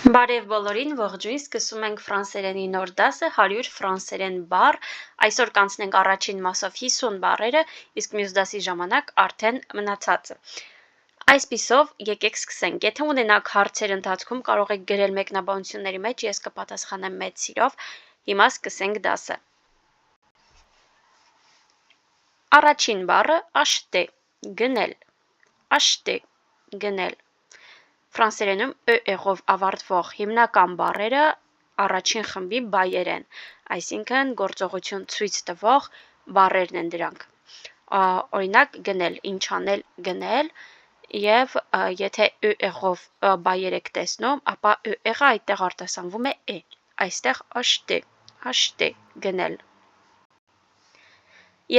Բարև բոլորին, ողջույն, սկսում ենք ֆրանսերենի նոր դասը 100 ֆրանսերեն բառ, այսօր կանցնենք առաջին մասով 50 բառերը, իսկ մյուս դասի ժամանակ արդեն մնացածը։ Այսպիսով, եկեք սկսենք, եթե ունենաք հարցեր ընթացքում կարող եք գրել մեկնաբանությունների մեջ, ես կպատասխանեմ մեծ սիրով, հիմա սկսենք դասը։ Առաջին բառը acheter, գնել, acheter, գնել։ Ֆրանսերենում ը-ով ավարտվող հիմնական բառերը առաջին խմբի բայեր են, այսինքն գործողություն ցույց տվող բառերն են դրանք։ Օրինակ գնել, ինչ անել, գնել, եւ եթե ը-ով բայեր եք տեսնում, ապա ը-ը այդտեղ արտասանվում է, այստեղ acheter, գնել։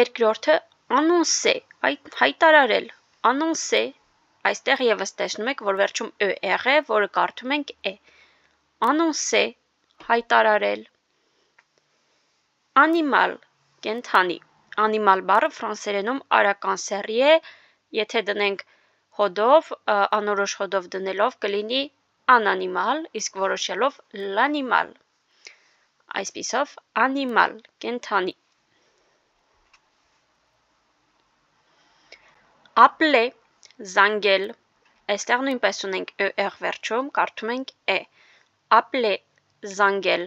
Երկրորդը annoncer, հայտարարել, annoncer, այստեղ եւս տեսնում եք, որ վերջում է, որը կարդում ենք է։ Annoncer, հայտարարել։ Animal, կենդանի։ Animal բառը ֆրանսերենում արական սեռի է, եթե դնենք հոդով, անորոշ հոդով դնելով կլինի ananimal, իսկ որոշելով l'animal։ Այսպիսով animal, կենդանի։ Appeler, զանգել, այստեղ նույնպես ունենք ը վերջում, կարդում ենք է։ Appeler, զանգել։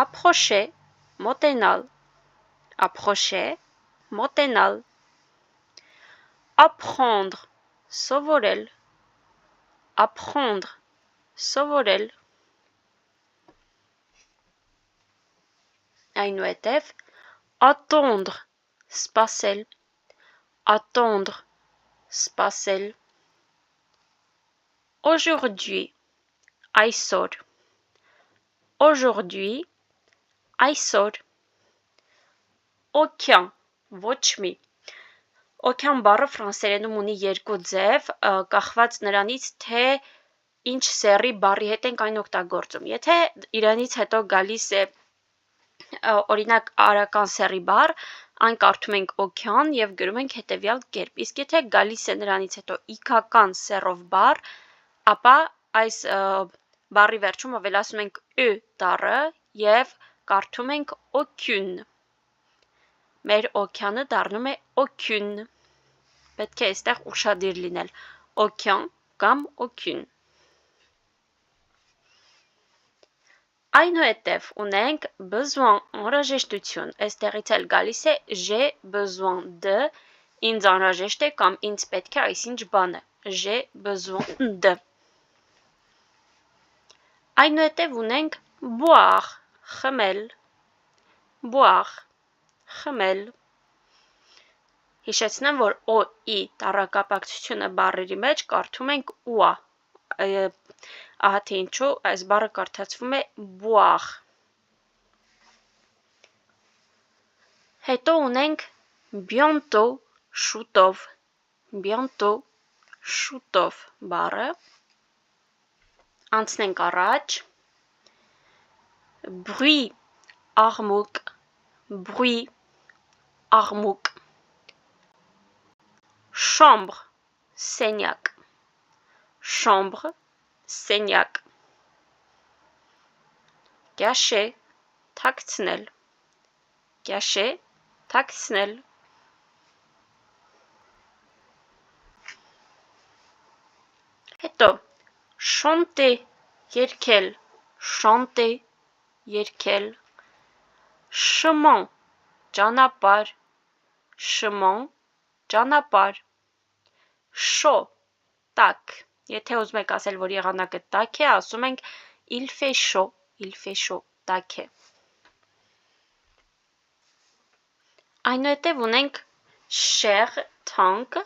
Approcher, մոտենալ, approcher, մոտենալ։ Apprendre, սովորել, apprendre, սովորել։ Այնուհետև attendre, սպասել, attendre, սպասել։ Aujourd'hui, այսօր, aujourd'hui, այսօր։ Aucun, ոչ մի։ Aucun բառը ֆրանսերենում ունի երկու ձև, կախված նրանից, թե ինչ սեռի բառի հետ ենք այն օգտագործում։ Եթե իրանից հետո գալիս է օրինակ արական սեռի բառ, այն կարդում ենք aucun եւ գրում ենք հետեւյալ կերպ։ Իսկ եթե գալիս է նրանից հետո իքական սեռով բառ, ապա այս բառի վերջում ավելացնում ենք ը տառը եւ կարդում ենք aucune։ Մեր aucun-ը դառնում է aucune։ Պետք է այստեղ ուշադիր լինել։ Aucun կամ aucune։ Այնուհետև ունենք besoin, անհրաժեշտություն, այստեղից էլ գալիս է j'ai besoin de, ինձ անհրաժեշտ է կամ ինձ պետք է այսինչ բանը, j'ai besoin de։ Այնուհետև ունենք boire, խմել, boire, խմել։ Հիշեցնեմ, որ օ-ի տառակապակցությունը բառերի մեջ կարդում ենք ուա, ահա թե ինչու այս բառը կարդացվում է boire։ Հետո ունենք bientôt, շուտով, bientôt, շուտով բառը։ Անցնենք առաջ։ Bruit, աղմուկ, bruit, աղմուկ։ Chambre, սենյակ, chambre, սենյակ։ Cacher, թաքցնել, cacher, թաքցնել։ Հետո chanter, երգել, chanter, երգել։ Chemin, ճանապարհ, chemin, ճանապարհ։ Chaud, տաք, եթե ուզում եք ասել, որ եղանակը տաք է, ասում ենք il fait chaud, տաք է։ Այնուհետև ունենք cher, թանկ,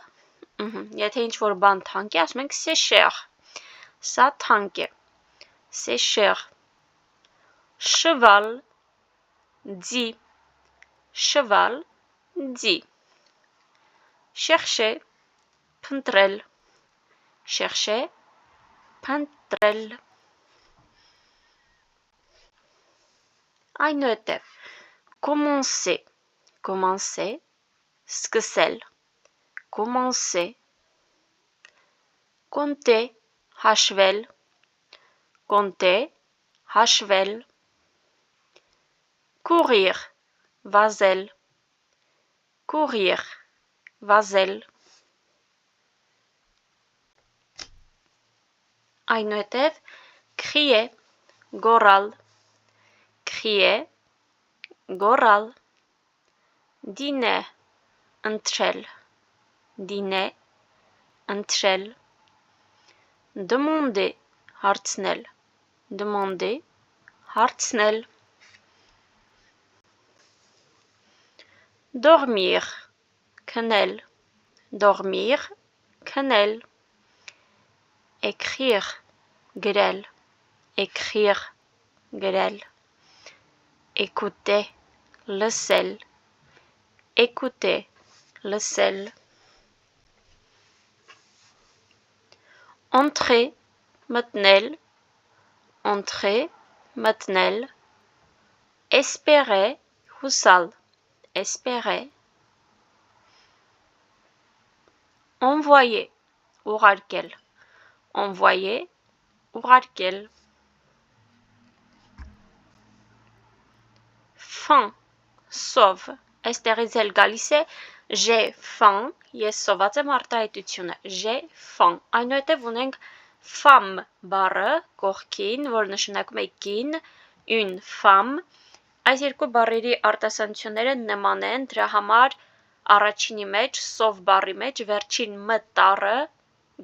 եթե ինչ-որ բան թանկ է, ասում ենք c'est cher, սա թանկ է, c'est cher։ Cheval, ձի, cheval, ձի։ Chercher, փնտրել, chercher, փնտրել։ Այնուհետև commencer, commencer, սկսել, commencer։ Compter, հաշվել, compter, հաշվել, courir, վազել, courir, վազել, այնուհետև crier, գոռալ, crier, գոռալ, dîner, ընթրել, dîner, ընթրել, demander, հարցնել, demander, հարցնել, dormir, քնել, dormir, քնել, écrire, գրել, écrire, գրել, écouter, լսել, écouter, լսել, entrer, մտնել, entrer, մտնել, espérer, հուսալ, espérer, envoyer, ուղարկել, envoyer, ուղարկել, faim, սով, այստեղից էլ գալիս է j'ai faim, ես սոված եմ արտահայտությունը, j'ai faim, այնուհետև ունենք femme բառը կողքին, որ նշանակում է կին, une femme, այս երկու բառերի արտասանությունները նման են, դրա համար առաջինի մեջ, սով բառի մեջ, վերջին մ տառը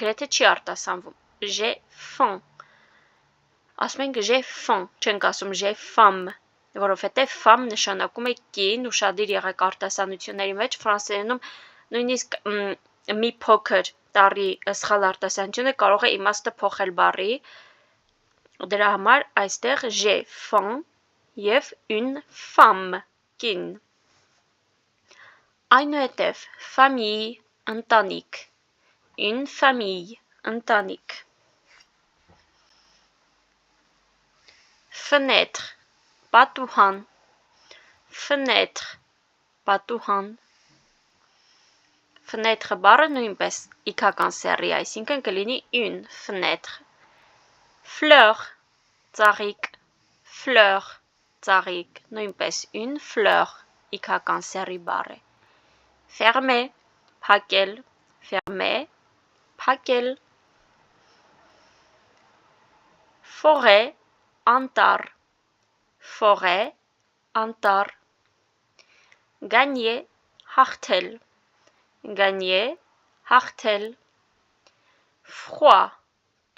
գրեթե չի արտասանվում, j'ai faim, ասում ենք j'ai faim, չենք ասում j'ai femme, որովհետև femme նշանակում է կին, ուշադիր եղեք արտասանությունների մեջ, ֆրանսերենում նույնիսկ մի փոքր տառի սխալ արտասանությունը կարող է իմաստը փոխել բառի, դրա համար այստեղ j'ai faim և une femme, կին, այնուհետև famille, ընտանիք, une famille, ընտանիք, fenêtre, պատուհան, fenêtre, պատուհան, fenêtre բառը նույնպես իքական սեռի, այսինքն կլինի une fenêtre, fleur, ծաղիկ, fleur, ծաղիկ, նույնպես une fleur, իքական սեռի բառ է, fermer, փակել, fermer, փակել, forêt, անտառ, forêt, անտառ, gagner, հաղթել, gagner, հաղթել, froid,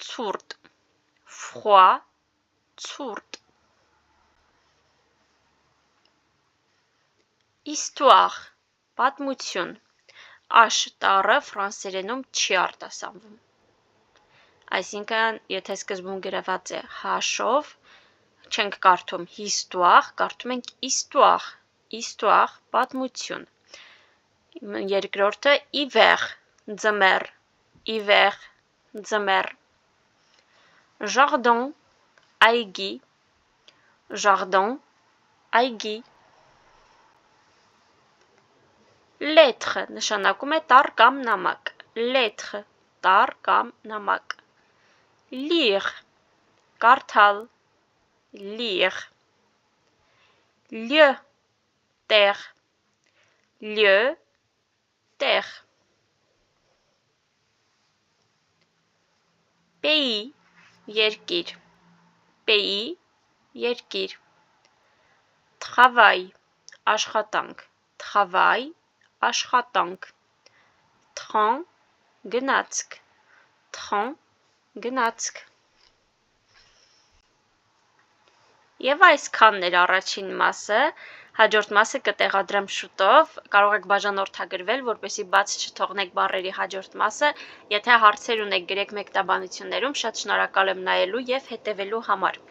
ցուրտ, froid, ցուրտ, histoire, պատմություն, աշ տառը ֆրանսերենում չի արտասանվում, այսինքն եթե սկզբում գրված է հաշով, չենք կարդում histoire, կարդում ենք histoire, histoire, պատմություն, երկրորդը hiver, ձմեռ, hiver, ձմեռ, jardin, այգի, jardin, այգի, lettre, նշանակում է տառ կամ նամակ, lettre, տառ կամ նամակ, lire, կարդալ, lire, lieu, տեղ, lieu, տեղ, pays, երկիր, pays, երկիր, travail, աշխատանք, travail, աշխատանք, train, գնացք, train, գնացք, և այսքանն էր առաջին մասը, հաջորդ մասը կտեղադրեմ շուտով, կարող եք բաժանորդագրվել, որպեսզի բաց չթողնեք բառերի հաջորդ մասը, եթե հարցեր ունեք գրեք մեկտաբանություններում, շատ շնորհակալ եմ նայելու և հետևելու համար։